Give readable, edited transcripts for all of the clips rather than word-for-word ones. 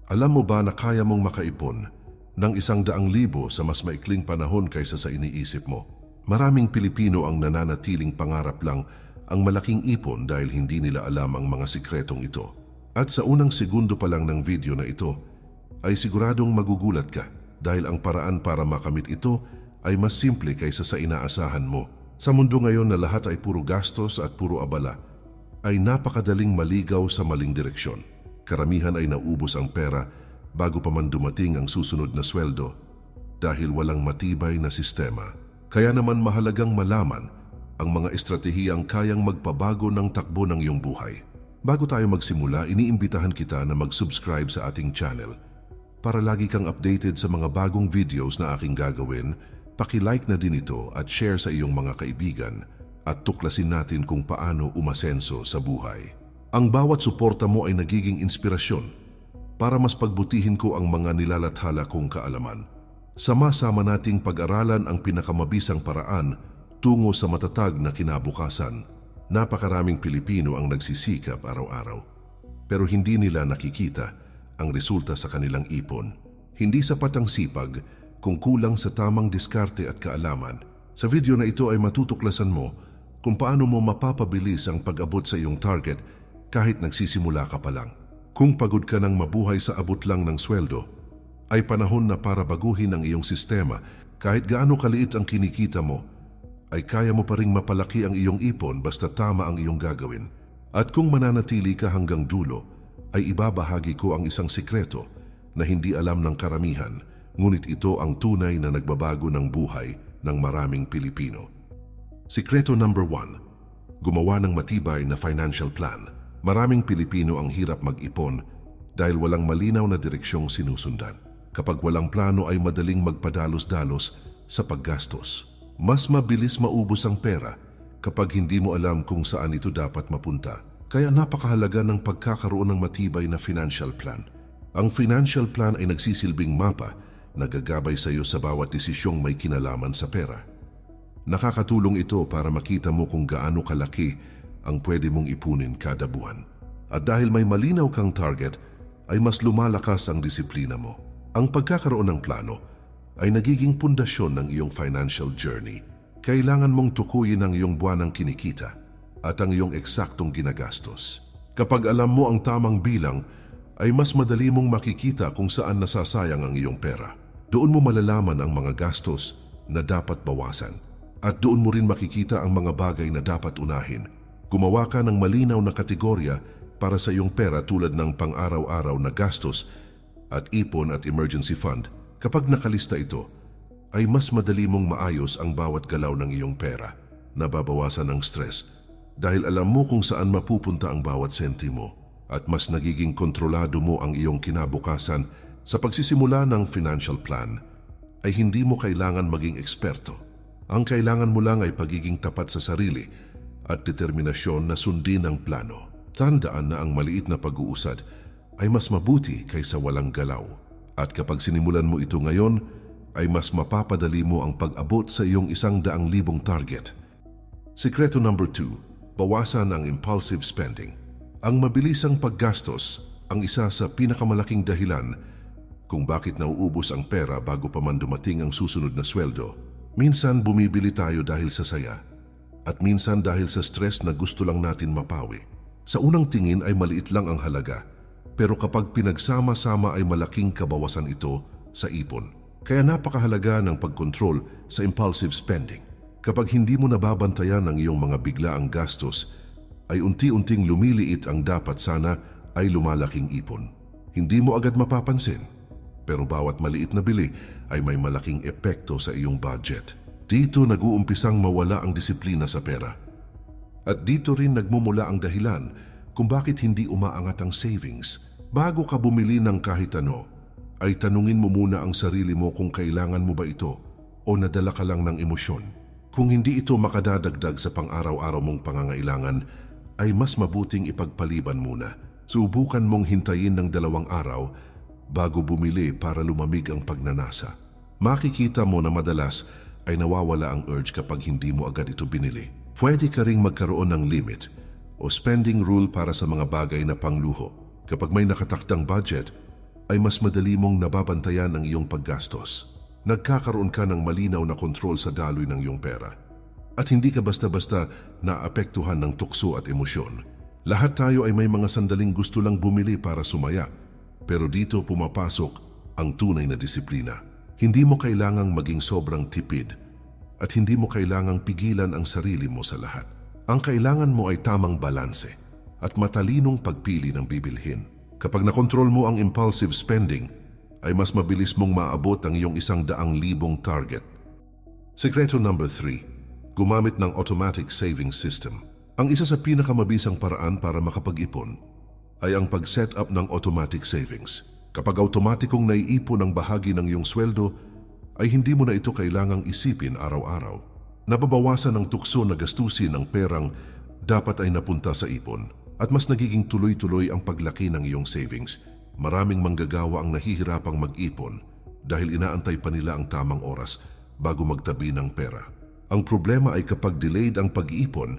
Alam mo ba na kaya mong makaipon ng 100,000 sa mas maikling panahon kaysa sa iniisip mo? Maraming Pilipino ang nananatiling pangarap lang ang malaking ipon dahil hindi nila alam ang mga sikretong ito. At sa unang segundo pa lang ng video na ito, ay siguradong magugulat ka dahil ang paraan para makamit ito ay mas simple kaysa sa inaasahan mo. Sa mundo ngayon na lahat ay puro gastos at puro abala, ay napakadaling maligaw sa maling direksyon. Karamihan ay naubos ang pera bago pa man dumating ang susunod na sweldo dahil walang matibay na sistema. Kaya naman mahalagang malaman ang mga estratehiyang kayang magpabago ng takbo ng iyong buhay. Bago tayo magsimula, iniimbitahan kita na mag-subscribe sa ating channel para lagi kang updated sa mga bagong videos na aking gagawin. Paki-like na din ito at share sa iyong mga kaibigan at tuklasin natin kung paano umasenso sa buhay. Ang bawat suporta mo ay nagiging inspirasyon para mas pagbutihin ko ang mga nilalathala kong kaalaman. Sama-sama nating pag-aralan ang pinakamabisang paraan tungo sa matatag na kinabukasan. Napakaraming Pilipino ang nagsisikap araw-araw, pero hindi nila nakikita ang resulta sa kanilang ipon. Hindi sapat ang sipag kung kulang sa tamang diskarte at kaalaman. Sa video na ito ay matutuklasan mo kung paano mo mapapabilis ang pag-abot sa iyong target kahit nagsisimula ka pa lang. Kung pagod ka ng mabuhay sa abot lang ng sweldo, ay panahon na para baguhin ang iyong sistema. Kahit gaano kaliit ang kinikita mo, ay kaya mo pa ring mapalaki ang iyong ipon basta tama ang iyong gagawin. At kung mananatili ka hanggang dulo, ay ibabahagi ko ang isang sikreto na hindi alam ng karamihan, ngunit ito ang tunay na nagbabago ng buhay ng maraming Pilipino. Sikreto number 1, gumawa ng matibay na financial plan. Maraming Pilipino ang hirap mag-ipon dahil walang malinaw na direksyong sinusundan. Kapag walang plano ay madaling magpadalos-dalos sa paggastos. Mas mabilis maubos ang pera kapag hindi mo alam kung saan ito dapat mapunta. Kaya napakahalaga ng pagkakaroon ng matibay na financial plan. Ang financial plan ay nagsisilbing mapa na gagabay sa iyo sa bawat desisyong may kinalaman sa pera. Nakakatulong ito para makita mo kung gaano kalaki ang pwede mong ipunin kada buwan. At dahil may malinaw kang target, ay mas lumalakas ang disiplina mo. Ang pagkakaroon ng plano ay nagiging pundasyon ng iyong financial journey. Kailangan mong tukuyin ang iyong buwanang kinikita at ang iyong eksaktong ginagastos. Kapag alam mo ang tamang bilang, ay mas madali mong makikita kung saan nasasayang ang iyong pera. Doon mo malalaman ang mga gastos na dapat bawasan. At doon mo rin makikita ang mga bagay na dapat unahin. Gumawa ka ng malinaw na kategorya para sa iyong pera tulad ng pang-araw-araw na gastos at ipon at emergency fund. Kapag nakalista ito, ay mas madali mong maayos ang bawat galaw ng iyong pera. Nababawasan ang stress dahil alam mo kung saan mapupunta ang bawat sentimo at mas nagiging kontrolado mo ang iyong kinabukasan. Sa pagsisimula ng financial plan, ay hindi mo kailangan maging eksperto. Ang kailangan mo lang ay pagiging tapat sa sarili at determinasyon na sundin ang plano. Tandaan na ang maliit na pag-uusad ay mas mabuti kaysa walang galaw. At kapag sinimulan mo ito ngayon, ay mas mapapadali mo ang pag-abot sa iyong 100,000 target. Sikreto number 2, bawasan ang impulsive spending. Ang mabilisang paggastos ang isa sa pinakamalaking dahilan kung bakit nauubos ang pera bago pa man dumating ang susunod na sweldo. Minsan bumibili tayo dahil sa saya, at minsan dahil sa stress na gusto lang natin mapawi. Sa unang tingin ay maliit lang ang halaga, pero kapag pinagsama-sama ay malaking kabawasan ito sa ipon. Kaya napakahalaga ng pagkontrol sa impulsive spending. Kapag hindi mo nababantayan ang iyong mga biglaang gastos, ay unti-unting lumiliit ang dapat sana ay lumalaking ipon. Hindi mo agad mapapansin, pero bawat maliit na bili ay may malaking epekto sa iyong budget. Dito nag-uumpisang mawala ang disiplina sa pera. At dito rin nagmumula ang dahilan kung bakit hindi umaangat ang savings. Bago ka bumili ng kahit ano, ay tanungin mo muna ang sarili mo kung kailangan mo ba ito o nadala ka lang ng emosyon. Kung hindi ito makadadagdag sa pang-araw-araw mong pangangailangan, ay mas mabuting ipagpaliban muna. Subukan mong hintayin ng 2 araw bago bumili para lumamig ang pagnanasa. Makikita mo na madalas ay nawawala ang urge kapag hindi mo agad ito binili. Pwede ka ring magkaroon ng limit o spending rule para sa mga bagay na pangluho. Kapag may nakatakdang budget, ay mas madali mong nababantayan ang iyong paggastos. Nagkakaroon ka ng malinaw na kontrol sa daloy ng iyong pera. At hindi ka basta-basta naapektuhan ng tukso at emosyon. Lahat tayo ay may mga sandaling gusto lang bumili para sumaya. Pero dito pumapasok ang tunay na disiplina. Hindi mo kailangang maging sobrang tipid at hindi mo kailangang pigilan ang sarili mo sa lahat. Ang kailangan mo ay tamang balanse at matalinong pagpili ng bibilhin. Kapag nakontrol mo ang impulsive spending, ay mas mabilis mong maabot ang iyong 100,000 target. Sekreto number 3, gumamit ng automatic saving system. Ang isa sa pinakamabisang paraan para makapag-ipon ay ang pag-set up ng automatic savings. Kapag automatikong naiipon ang bahagi ng iyong sweldo, ay hindi mo na ito kailangang isipin araw-araw. Nababawasan ng tukso na gastusin ang perang dapat ay napunta sa ipon at mas nagiging tuloy-tuloy ang paglaki ng iyong savings. Maraming manggagawa ang nahihirapang mag-ipon dahil inaantay pa nila ang tamang oras bago magtabi ng pera. Ang problema ay kapag delayed ang pag-iipon,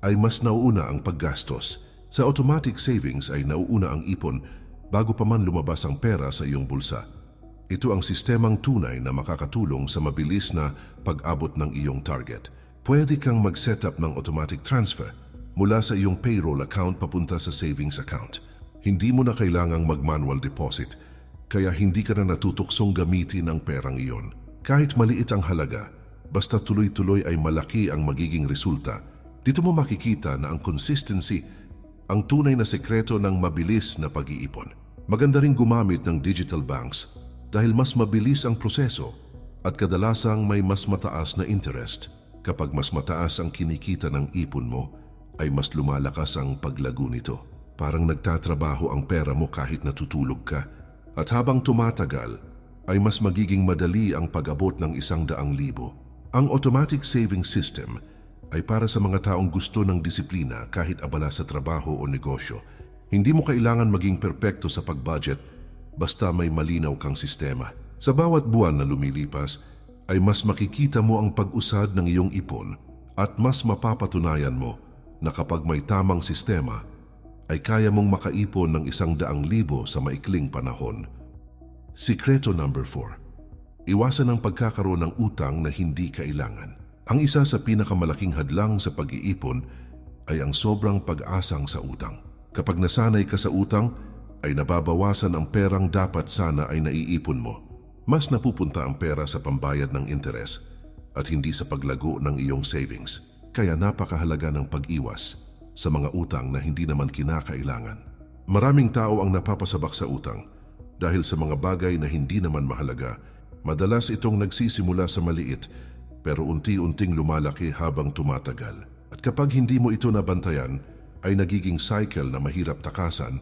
ay mas nauuna ang paggastos. Sa automatic savings ay nauuna ang ipon bago pa man lumabas ang pera sa iyong bulsa. Ito ang sistemang tunay na makakatulong sa mabilis na pag-abot ng iyong target. Pwede kang mag-set up ng automatic transfer mula sa iyong payroll account papunta sa savings account. Hindi mo na kailangang mag-manual deposit, kaya hindi ka na natutuksong gamitin ang perang iyon. Kahit maliit ang halaga, basta tuloy-tuloy ay malaki ang magiging resulta. Dito mo makikita na ang consistency ang tunay na sekreto ng mabilis na pag-iipon. Maganda ring gumamit ng digital banks dahil mas mabilis ang proseso at kadalasang may mas mataas na interest. Kapag mas mataas ang kinikita ng ipon mo, ay mas lumalakas ang paglago nito. Parang nagtatrabaho ang pera mo kahit natutulog ka. At habang tumatagal, ay mas magiging madali ang pag-abot ng 100,000. Ang automatic saving system ay para sa mga taong gusto ng disiplina kahit abala sa trabaho o negosyo. Hindi mo kailangan maging perpekto sa pag-budget basta may malinaw kang sistema. Sa bawat buwan na lumilipas, ay mas makikita mo ang pag-usad ng iyong ipon at mas mapapatunayan mo na kapag may tamang sistema, ay kaya mong makaipon ng 100,000 sa maikling panahon. Sikreto number 4. Iwasan ang pagkakaroon ng utang na hindi kailangan. Ang isa sa pinakamalaking hadlang sa pag-iipon ay ang sobrang pag-asang sa utang. Kapag nasanay ka sa utang, ay nababawasan ang perang dapat sana ay naiipon mo. Mas napupunta ang pera sa pambayad ng interes at hindi sa paglago ng iyong savings. Kaya napakahalaga ng pag-iwas sa mga utang na hindi naman kinakailangan. Maraming tao ang napapasabak sa utang dahil sa mga bagay na hindi naman mahalaga. Madalas itong nagsisimula sa maliit pero unti-unting lumalaki habang tumatagal. At kapag hindi mo ito nabantayan, ay nagiging cycle na mahirap takasan.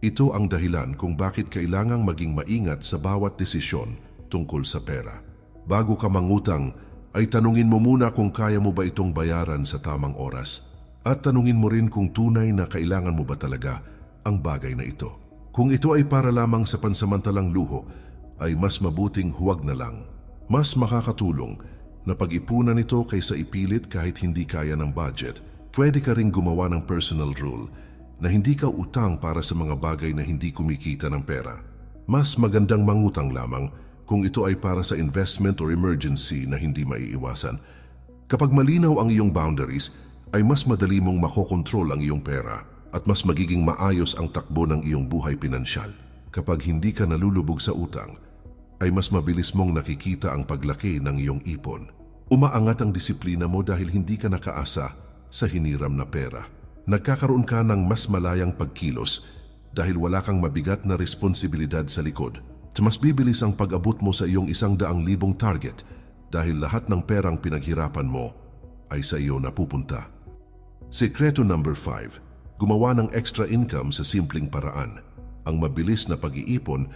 Ito ang dahilan kung bakit kailangang maging maingat sa bawat desisyon tungkol sa pera. Bago ka mangutang, ay tanungin mo muna kung kaya mo ba itong bayaran sa tamang oras. At tanungin mo rin kung tunay na kailangan mo ba talaga ang bagay na ito. Kung ito ay para lamang sa pansamantalang luho, ay mas mabuting huwag na lang. Mas makakatulong na pag-ipunan ito kaysa ipilit kahit hindi kaya ng budget. Pwede ka ring gumawa ng personal rule na hindi ka utang para sa mga bagay na hindi kumikita ng pera. Mas magandang mangutang lamang kung ito ay para sa investment or emergency na hindi maiiwasan. Kapag malinaw ang iyong boundaries, ay mas madali mong makokontrol ang iyong pera at mas magiging maayos ang takbo ng iyong buhay pinansyal. Kapag hindi ka nalulubog sa utang, ay mas mabilis mong nakikita ang paglaki ng iyong ipon. Umaangat ang disiplina mo dahil hindi ka nakaasa sa hiniram na pera. Nagkakaroon ka ng mas malayang pagkilos dahil wala kang mabigat na responsibilidad sa likod. Mas bibilis ang pag-abot mo sa iyong 100,000 target dahil lahat ng perang pinaghirapan mo ay sa iyo napupunta. Sekreto number 5. Gumawa ng extra income sa simpleng paraan. Ang mabilis na pag-iipon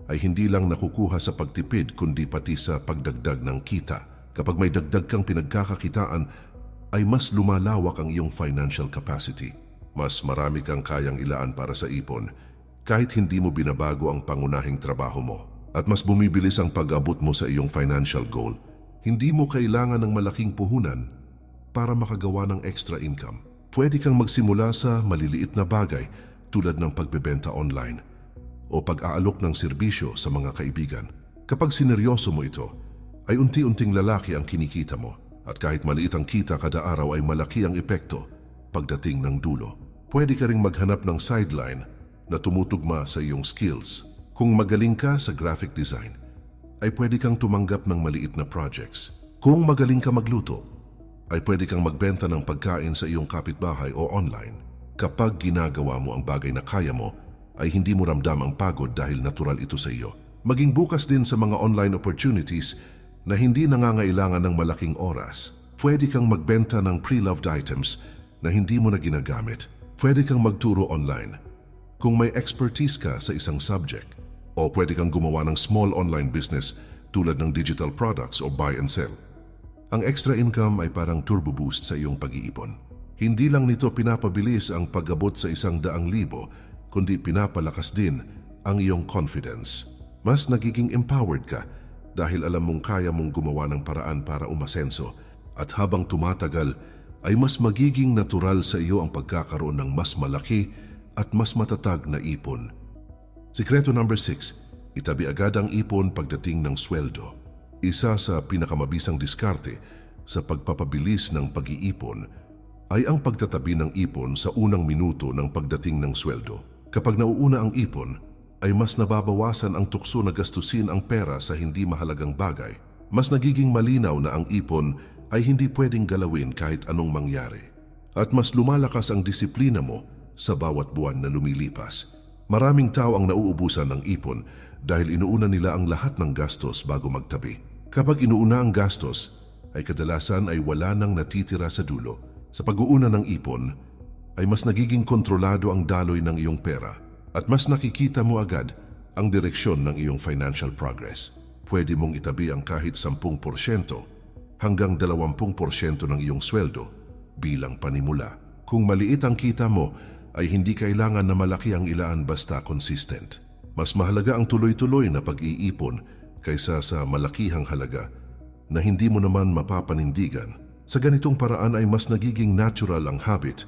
ay hindi lang nakukuha sa pagtipid kundi pati sa pagdagdag ng kita. Kapag may dagdag kang pinagkakakitaan, ay mas lumalawak ang iyong financial capacity. Mas marami kang kayang ilaan para sa ipon kahit hindi mo binabago ang pangunahing trabaho mo. At mas bumibilis ang pag-abot mo sa iyong financial goal. Hindi mo kailangan ng malaking puhunan para makagawa ng extra income. Pwede kang magsimula sa maliliit na bagay tulad ng pagbebenta online o pag-aalok ng serbisyo sa mga kaibigan. Kapag sineryoso mo ito, ay unti-unting lalaki ang kinikita mo at kahit maliit ang kita kada araw ay malaki ang epekto pagdating ng dulo. Pwede ka ring maghanap ng sideline na tumutugma sa iyong skills. Kung magaling ka sa graphic design, ay pwede kang tumanggap ng maliit na projects. Kung magaling ka magluto, ay pwede kang magbenta ng pagkain sa iyong kapitbahay o online. Kapag ginagawa mo ang bagay na kaya mo, ay hindi mo ramdam ang pagod dahil natural ito sa iyo. Maging bukas din sa mga online opportunities na hindi nangangailangan ng malaking oras. Pwede kang magbenta ng pre-loved items na hindi mo na ginagamit. Pwede kang magturo online kung may expertise ka sa isang subject. O pwede kang gumawa ng small online business tulad ng digital products o buy and sell. Ang extra income ay parang turbo boost sa iyong pag-iipon. Hindi lang nito pinapabilis ang pag-abot sa 100,000, kundi pinapalakas din ang iyong confidence. Mas nagiging empowered ka dahil alam mong kaya mong gumawa ng paraan para umasenso at habang tumatagal ay mas magiging natural sa iyo ang pagkakaroon ng mas malaki at mas matatag na ipon. Sikreto number 6, itabi agad ang ipon pagdating ng sweldo. Isa sa pinakamabisang diskarte sa pagpapabilis ng pag-iipon ay ang pagtatabi ng ipon sa unang minuto ng pagdating ng sweldo. Kapag nauuna ang ipon, ay mas nababawasan ang tukso na gastusin ang pera sa hindi mahalagang bagay. Mas nagiging malinaw na ang ipon ay hindi pwedeng galawin kahit anong mangyari. At mas lumalakas ang disiplina mo sa bawat buwan na lumilipas. Maraming tao ang nauubusan ng ipon dahil inuuna nila ang lahat ng gastos bago magtabi. Kapag inuuna ang gastos, ay kadalasan ay wala nang natitira sa dulo. Sa pag-uuna ng ipon, ay mas nagiging kontrolado ang daloy ng iyong pera at mas nakikita mo agad ang direksyon ng iyong financial progress. Pwede mong itabi ang kahit 10% hanggang 20% ng iyong sweldo bilang panimula. Kung maliit ang kita mo, ay hindi kailangan na malaki ang ilaan basta consistent. Mas mahalaga ang tuloy-tuloy na pag-iipon kaysa sa malakihang halaga na hindi mo naman mapapanindigan. Sa ganitong paraan ay mas nagiging natural ang habit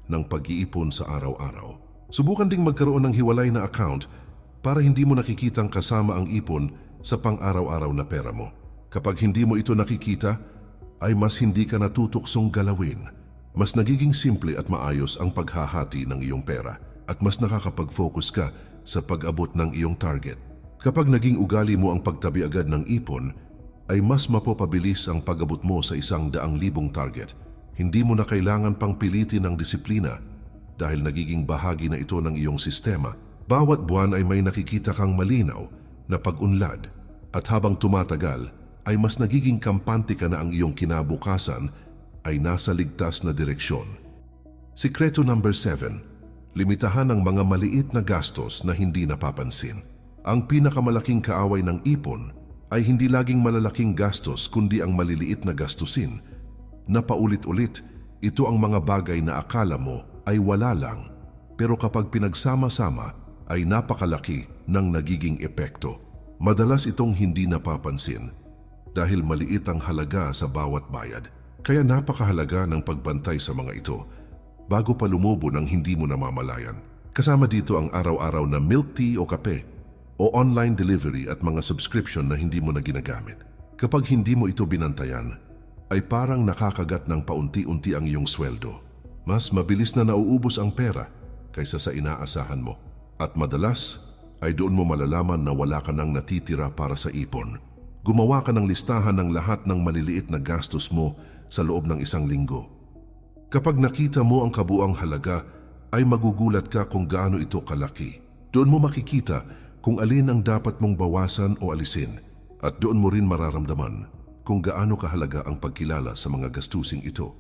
ng pag-iipon sa araw-araw. Subukan ding magkaroon ng hiwalay na account para hindi mo nakikitang kasama ang ipon sa pang-araw-araw na pera mo. Kapag hindi mo ito nakikita, ay mas hindi ka natutuksong galawin. Mas nagiging simple at maayos ang paghahati ng iyong pera at mas nakakapag-focus ka sa pag-abot ng iyong target. Kapag naging ugali mo ang pagtabi agad ng ipon, ay mas mapapabilis ang pag-abot mo sa 100,000 target. Hindi mo na kailangan pang pilitin ang disiplina dahil nagiging bahagi na ito ng iyong sistema. Bawat buwan ay may nakikita kang malinaw na pag-unlad at habang tumatagal ay mas nagiging kampante ka na ang iyong kinabukasan ay nasa ligtas na direksyon. Sikreto number 7, limitahan ang mga maliit na gastos na hindi napapansin. Ang pinakamalaking kaaway ng ipon ay hindi laging malalaking gastos kundi ang maliliit na gastusin na paulit-ulit. Ito ang mga bagay na akala mo ay wala lang, pero kapag pinagsama-sama ay napakalaki ng nagiging epekto. Madalas itong hindi napapansin dahil maliit ang halaga sa bawat bayad. Kaya napakahalaga ng pagbantay sa mga ito bago pa lumubo ng hindi mo namamalayan. Kasama dito ang araw-araw na milk tea o kape o online delivery at mga subscription na hindi mo na ginagamit. Kapag hindi mo ito binantayan, ay parang nakakagat ng paunti-unti ang iyong sweldo. Mas mabilis na nauubos ang pera kaysa sa inaasahan mo. At madalas ay doon mo malalaman na wala ka nang natitira para sa ipon. Gumawa ka ng listahan ng lahat ng maliliit na gastos mo sa loob ng 1 linggo. Kapag nakita mo ang kabuang halaga, ay magugulat ka kung gaano ito kalaki. Doon mo makikita kung alin ang dapat mong bawasan o alisin at doon mo rin mararamdaman kung gaano kahalaga ang pagkilala sa mga gastusing ito.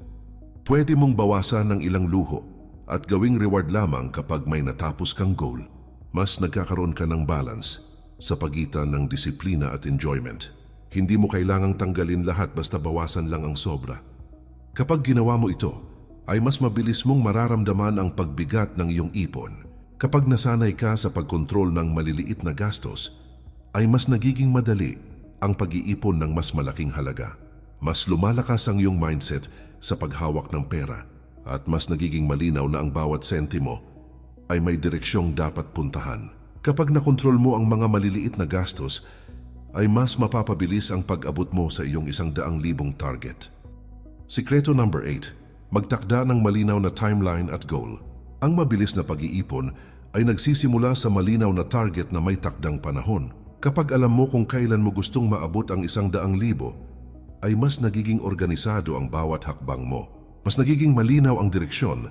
Pwede mong bawasan ng ilang luho at gawing reward lamang kapag may natapos kang goal. Mas nagkakaroon ka ng balance sa pagitan ng disiplina at enjoyment. Hindi mo kailangang tanggalin lahat basta bawasan lang ang sobra. Kapag ginawa mo ito, ay mas mabilis mong mararamdaman ang pagbigat ng iyong ipon. Kapag nasanay ka sa pagkontrol ng maliliit na gastos, ay mas nagiging madali ang pag-iipon ng mas malaking halaga. Mas lumalakas ang iyong mindset sa paghawak ng pera at mas nagiging malinaw na ang bawat sentimo ay may direksyong dapat puntahan. Kapag nakontrol mo ang mga maliliit na gastos, ay mas mapapabilis ang pag-abot mo sa iyong 100,000 target. Sikreto number 8. Magtakda ng malinaw na timeline at goal. Ang mabilis na pag-iipon ay nagsisimula sa malinaw na target na may takdang panahon. Kapag alam mo kung kailan mo gustong maabot ang 100,000, ay mas nagiging organisado ang bawat hakbang mo. Mas nagiging malinaw ang direksyon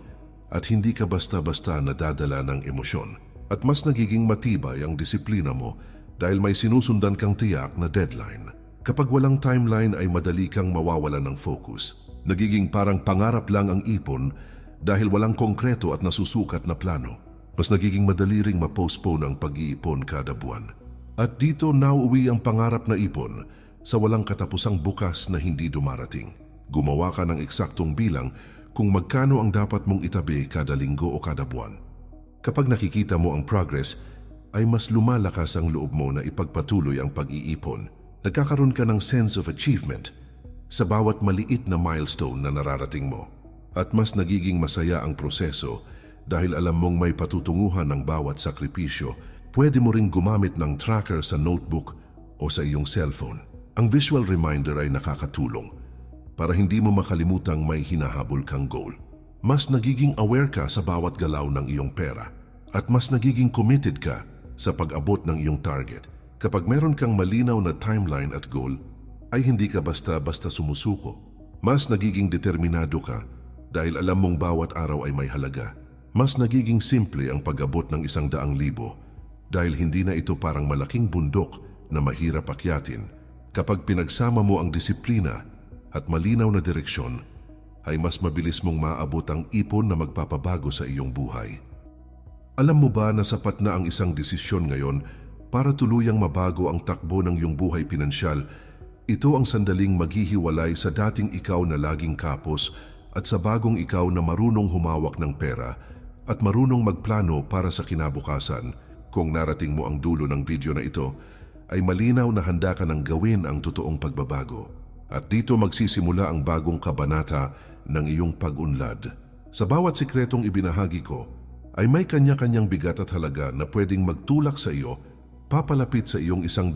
at hindi ka basta-basta nadadala ng emosyon. At mas nagiging matibay ang disiplina mo dahil may sinusundan kang tiyak na deadline. Kapag walang timeline ay madali kang mawawala ng focus. Nagiging parang pangarap lang ang ipon dahil walang konkreto at nasusukat na plano. Mas nagiging madali ring ma-postpone ang pag-iipon kada buwan. At dito nauuwi ang pangarap na ipon sa walang katapusang bukas na hindi dumarating. Gumawa ka ng eksaktong bilang kung magkano ang dapat mong itabi kada linggo o kada buwan. Kapag nakikita mo ang progress, ay mas lumalakas ang loob mo na ipagpatuloy ang pag-iipon. Nagkakaroon ka ng sense of achievement sa bawat maliit na milestone na nararating mo. At mas nagiging masaya ang proseso dahil alam mong may patutunguhan ng bawat sakripisyo. Pwede mo ring gumamit ng tracker sa notebook o sa iyong cellphone. Ang visual reminder ay nakakatulong para hindi mo makalimutang may hinahabol kang goal. Mas nagiging aware ka sa bawat galaw ng iyong pera at mas nagiging committed ka sa pag-abot ng iyong target. Kapag meron kang malinaw na timeline at goal, ay hindi ka basta-basta sumusuko. Mas nagiging determinado ka dahil alam mong bawat araw ay may halaga. Mas nagiging simple ang pag-abot ng 100,000 dahil hindi na ito parang malaking bundok na mahirap akyatin. Kapag pinagsama mo ang disiplina at malinaw na direksyon, ay mas mabilis mong maabot ang ipon na magpapabago sa iyong buhay. Alam mo ba na sapat na ang isang desisyon ngayon para tuluyang mabago ang takbo ng iyong buhay pinansyal? Ito ang sandaling maghihiwalay sa dating ikaw na laging kapos at sa bagong ikaw na marunong humawak ng pera at marunong magplano para sa kinabukasan. Kung narating mo ang dulo ng video na ito, ay malinaw na handa ka ng gawin ang totoong pagbabago. At dito magsisimula ang bagong kabanata ng iyong pag-unlad. Sa bawat sikretong ibinahagi ko, ay may kanya-kanyang bigat at halaga na pwedeng magtulak sa iyo, papalapit sa iyong 100,000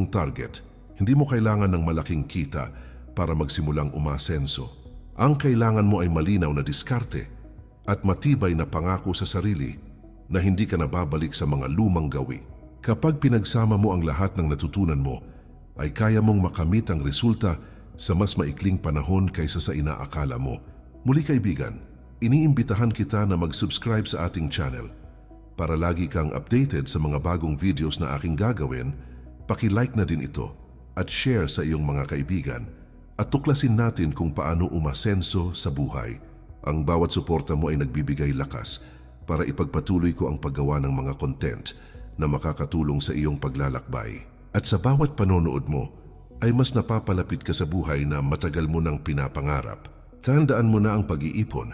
target. Hindi mo kailangan ng malaking kita para magsimulang umasenso. Ang kailangan mo ay malinaw na diskarte at matibay na pangako sa sarili na hindi ka nababalik sa mga lumang gawi. Kapag pinagsama mo ang lahat ng natutunan mo, ay kaya mong makamit ang resulta sa mas maikling panahon kaysa sa inaakala mo. Muli kaibigan, iniimbitahan kita na mag-subscribe sa ating channel. Para lagi kang updated sa mga bagong videos na aking gagawin, paki-like na din ito at share sa iyong mga kaibigan at tuklasin natin kung paano umasenso sa buhay. Ang bawat suporta mo ay nagbibigay lakas para ipagpatuloy ko ang paggawa ng mga content na makakatulong sa iyong paglalakbay. At sa bawat panonood mo, ay mas napapalapit ka sa buhay na matagal mo nang pinapangarap. Tandaan mo na ang pag-iipon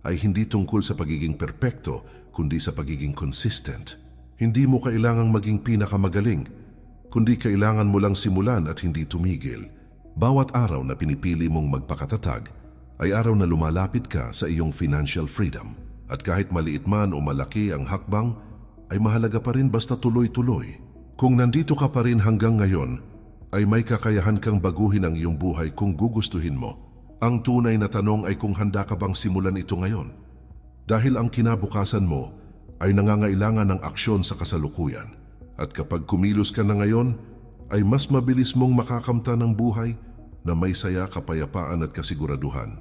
ay hindi tungkol sa pagiging perpekto, kundi sa pagiging consistent. Hindi mo kailangang maging pinakamagaling, kundi kailangan mo lang simulan at hindi tumigil. Bawat araw na pinipili mong magpakatatag ay araw na lumalapit ka sa iyong financial freedom. At kahit maliit man o malaki ang hakbang, ay mahalaga pa rin basta tuloy-tuloy. Kung nandito ka pa rin hanggang ngayon, ay may kakayahan kang baguhin ang iyong buhay kung gugustuhin mo. Ang tunay na tanong ay kung handa ka bang simulan ito ngayon. Dahil ang kinabukasan mo ay nangangailangan ng aksyon sa kasalukuyan. At kapag kumilos ka na ngayon, ay mas mabilis mong makakamta ng buhay na may saya, kapayapaan at kasiguraduhan.